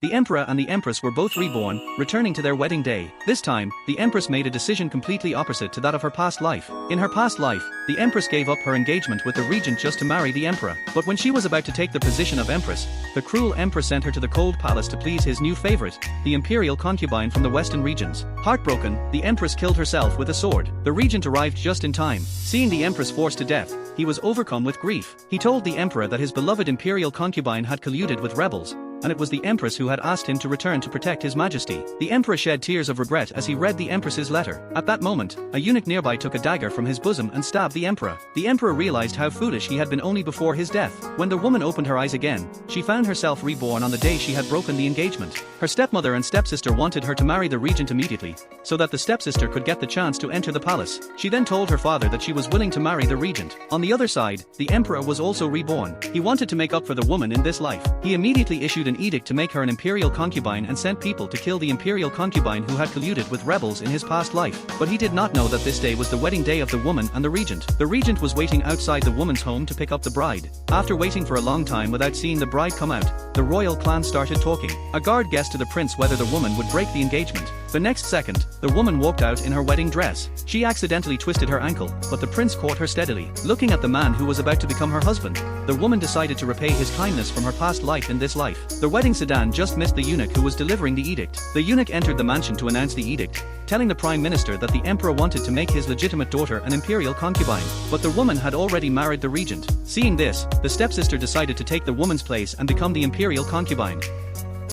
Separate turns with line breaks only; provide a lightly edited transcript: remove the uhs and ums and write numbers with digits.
The Emperor and the Empress were both reborn, returning to their wedding day. This time, the Empress made a decision completely opposite to that of her past life. In her past life, the Empress gave up her engagement with the Regent just to marry the Emperor. But when she was about to take the position of Empress, the cruel Emperor sent her to the cold palace to please his new favorite, the imperial concubine from the western regions. Heartbroken, the Empress killed herself with a sword. The Regent arrived just in time. Seeing the Empress forced to death, he was overcome with grief. He told the Emperor that his beloved imperial concubine had colluded with rebels, and it was the Empress who had asked him to return to protect his majesty. The Emperor shed tears of regret as he read the Empress's letter. At that moment, a eunuch nearby took a dagger from his bosom and stabbed the Emperor. The Emperor realized how foolish he had been only before his death. When the woman opened her eyes again, she found herself reborn on the day she had broken the engagement. Her stepmother and stepsister wanted her to marry the Regent immediately, so that the stepsister could get the chance to enter the palace. She then told her father that she was willing to marry the Regent. On the other side, the Emperor was also reborn. He wanted to make up for the woman in this life. He immediately issued an edict to make her an imperial concubine and sent people to kill the imperial concubine who had colluded with rebels in his past life. But he did not know that this day was the wedding day of the woman and the Regent. The Regent was waiting outside the woman's home to pick up the bride. After waiting for a long time without seeing the bride come out, the royal clan started talking. A guard guessed to the prince whether the woman would break the engagement. The next second, the woman walked out in her wedding dress. She accidentally twisted her ankle, but the prince caught her steadily. Looking at the man who was about to become her husband, the woman decided to repay his kindness from her past life in this life. The wedding sedan just missed the eunuch who was delivering the edict. The eunuch entered the mansion to announce the edict, telling the prime minister that the emperor wanted to make his legitimate daughter an imperial concubine. But the woman had already married the regent. Seeing this, the stepsister decided to take the woman's place and become the imperial concubine.